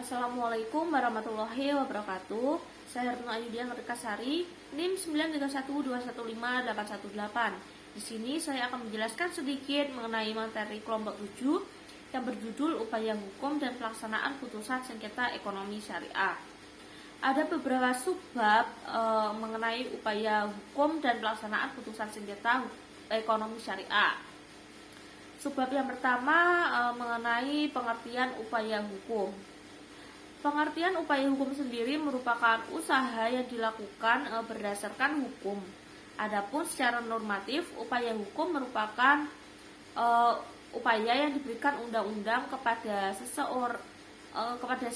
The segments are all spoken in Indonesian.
Assalamualaikum warahmatullahi wabarakatuh. Saya Retno Ayudya Ngertikasari, NIM 931215818. Di sini saya akan menjelaskan sedikit mengenai materi kelompok 7 yang berjudul Upaya Hukum dan Pelaksanaan Putusan Sengketa Ekonomi Syariah. Ada beberapa subbab mengenai upaya hukum dan pelaksanaan putusan sengketa ekonomi syariah. Subbab yang pertama mengenai pengertian upaya hukum. Pengertian upaya hukum sendiri merupakan usaha yang dilakukan berdasarkan hukum. Adapun secara normatif, upaya hukum merupakan upaya yang diberikan undang-undang kepada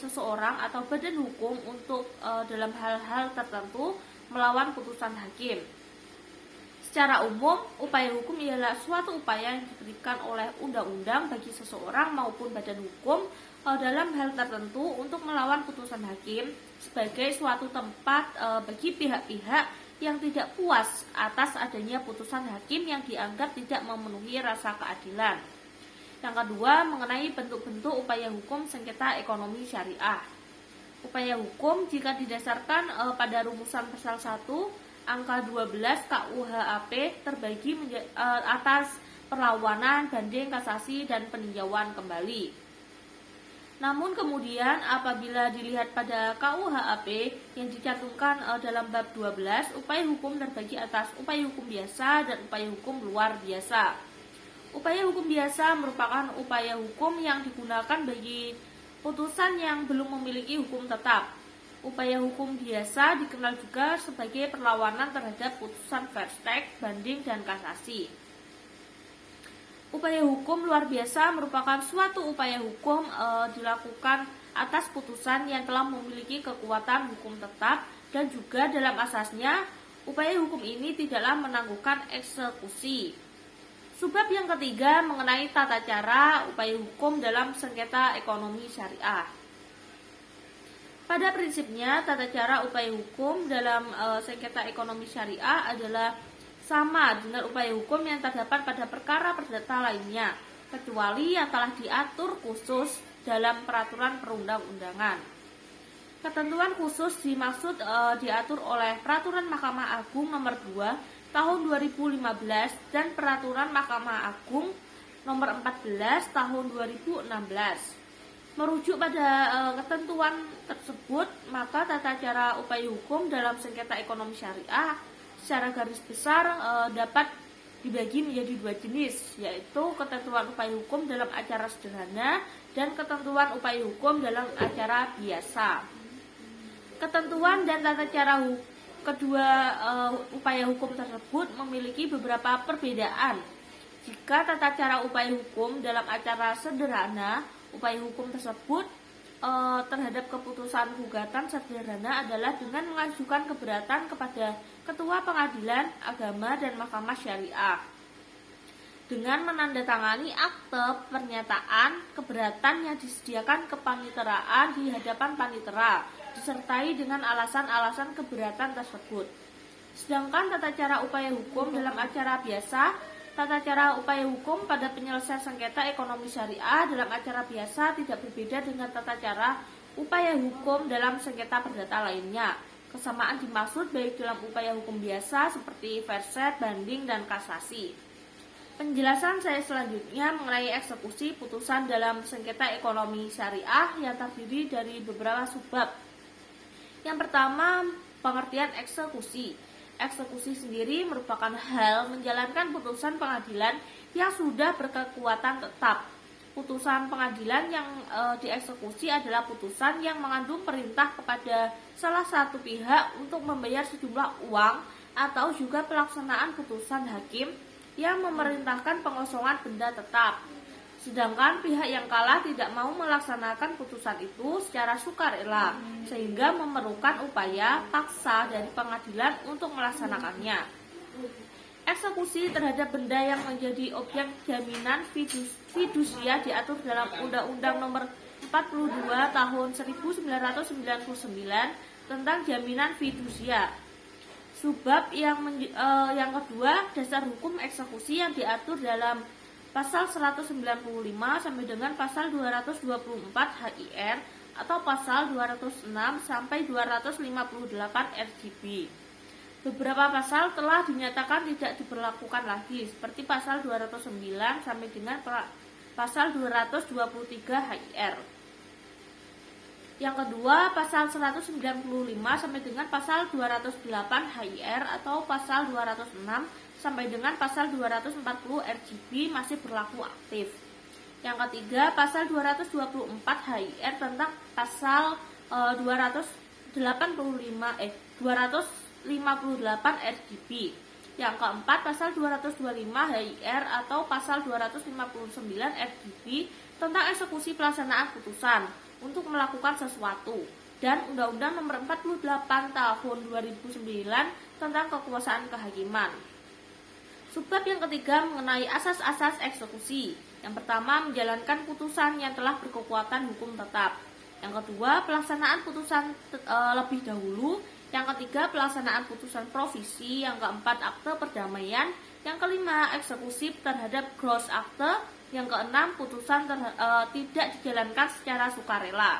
seseorang atau badan hukum untuk dalam hal-hal tertentu melawan putusan hakim. Secara umum, upaya hukum ialah suatu upaya yang diberikan oleh undang-undang bagi seseorang maupun badan hukum dalam hal tertentu untuk melawan putusan hakim sebagai suatu tempat bagi pihak-pihak yang tidak puas atas adanya putusan hakim yang dianggap tidak memenuhi rasa keadilan. Yang kedua, mengenai bentuk-bentuk upaya hukum sengketa ekonomi syariah. Upaya hukum jika didasarkan pada rumusan pasal 1 angka 12 KUHAP terbagi atas perlawanan, banding, kasasi, dan peninjauan kembali. Namun kemudian apabila dilihat pada KUHAP yang dicantumkan dalam bab 12, upaya hukum terbagi atas upaya hukum biasa dan upaya hukum luar biasa. Upaya hukum biasa merupakan upaya hukum yang digunakan bagi putusan yang belum memiliki hukum tetap. Upaya hukum biasa dikenal juga sebagai perlawanan terhadap putusan verstek, banding, dan kasasi. Upaya hukum luar biasa merupakan suatu upaya hukum dilakukan atas putusan yang telah memiliki kekuatan hukum tetap dan juga dalam asasnya upaya hukum ini tidaklah menangguhkan eksekusi. Subbab yang ketiga mengenai tata cara upaya hukum dalam sengketa ekonomi syariah. Pada prinsipnya, tata cara upaya hukum dalam sengketa ekonomi syariah adalah sama dengan upaya hukum yang terdapat pada perkara perdata lainnya, kecuali yang telah diatur khusus dalam peraturan perundang-undangan. Ketentuan khusus dimaksud diatur oleh Peraturan Mahkamah Agung Nomor 2 Tahun 2015 dan Peraturan Mahkamah Agung Nomor 14 Tahun 2016. Merujuk pada ketentuan tersebut, maka tata cara upaya hukum dalam sengketa ekonomi syariah secara garis besar dapat dibagi menjadi dua jenis, yaitu ketentuan upaya hukum dalam acara sederhana dan ketentuan upaya hukum dalam acara biasa. Ketentuan dan tata cara kedua upaya hukum tersebut memiliki beberapa perbedaan. Jika tata cara upaya hukum dalam acara sederhana, upaya hukum tersebut terhadap keputusan gugatan sederhana adalah dengan mengajukan keberatan kepada Ketua Pengadilan Agama dan Mahkamah Syariah dengan menandatangani akte pernyataan keberatan yang disediakan kepaniteraan di hadapan panitera disertai dengan alasan-alasan keberatan tersebut. Sedangkan tata cara upaya hukum dalam acara biasa, tata cara upaya hukum pada penyelesaian sengketa ekonomi syariah dalam acara biasa tidak berbeda dengan tata cara upaya hukum dalam sengketa perdata lainnya. Kesamaan dimaksud baik dalam upaya hukum biasa seperti verset, banding, dan kasasi. Penjelasan saya selanjutnya mengenai eksekusi putusan dalam sengketa ekonomi syariah yang terdiri dari beberapa subbab. Yang pertama, pengertian eksekusi. Eksekusi sendiri merupakan hal menjalankan putusan pengadilan yang sudah berkekuatan tetap. Putusan pengadilan yang dieksekusi adalah putusan yang mengandung perintah kepada salah satu pihak untuk membayar sejumlah uang atau juga pelaksanaan putusan hakim yang memerintahkan pengosongan benda tetap. Sedangkan pihak yang kalah tidak mau melaksanakan putusan itu secara sukarela, sehingga memerlukan upaya paksa dari pengadilan untuk melaksanakannya. Eksekusi terhadap benda yang menjadi objek jaminan fidusia diatur dalam Undang-Undang Nomor 42 Tahun 1999 tentang jaminan fidusia. Subbab yang kedua, dasar hukum eksekusi yang diatur dalam pasal 195 sampai dengan pasal 224 HIR atau pasal 206 sampai 258 RJB. Beberapa pasal telah dinyatakan tidak diberlakukan lagi, seperti pasal 209 sampai dengan pasal 223 HIR. Yang kedua, pasal 195 sampai dengan pasal 208 HIR atau pasal 206 sampai dengan pasal 240 RJB masih berlaku aktif. Yang ketiga, pasal 224 HIR tentang pasal 258 RJB. Yang keempat, pasal 225 HIR atau pasal 259 RJB tentang eksekusi pelaksanaan putusan untuk melakukan sesuatu, dan Undang-Undang Nomor 48 Tahun 2009 tentang kekuasaan kehakiman. Subbab yang ketiga mengenai asas-asas eksekusi. Yang pertama, menjalankan putusan yang telah berkekuatan hukum tetap. Yang kedua, pelaksanaan putusan lebih dahulu. Yang ketiga, pelaksanaan putusan provisi. Yang keempat, akte perdamaian. Yang kelima, eksekusi terhadap gross akte. Yang keenam, putusan tidak dijalankan secara sukarela.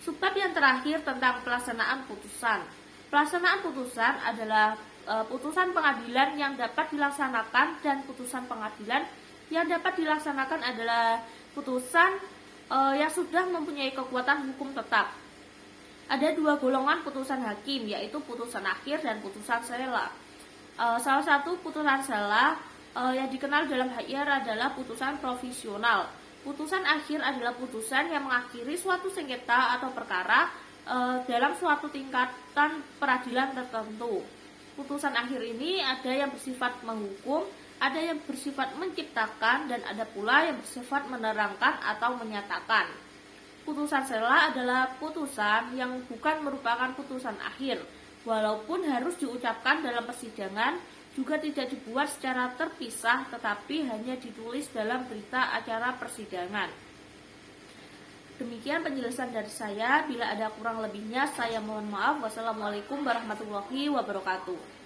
Subbab yang terakhir tentang pelaksanaan putusan. Pelaksanaan putusan adalah putusan pengadilan yang dapat dilaksanakan, dan putusan pengadilan yang dapat dilaksanakan adalah putusan yang sudah mempunyai kekuatan hukum tetap. Ada dua golongan putusan hakim, yaitu putusan akhir dan putusan sela. Salah satu putusan sela yang dikenal dalam HIR adalah putusan provisional. Putusan akhir adalah putusan yang mengakhiri suatu sengketa atau perkara dalam suatu tingkatan peradilan tertentu. Putusan akhir ini ada yang bersifat menghukum, ada yang bersifat menciptakan, dan ada pula yang bersifat menerangkan atau menyatakan. Putusan sela adalah putusan yang bukan merupakan putusan akhir, walaupun harus diucapkan dalam persidangan, juga tidak dibuat secara terpisah, tetapi hanya ditulis dalam berita acara persidangan. Demikian penjelasan dari saya. Bila ada kurang lebihnya, saya mohon maaf. Wassalamualaikum warahmatullahi wabarakatuh.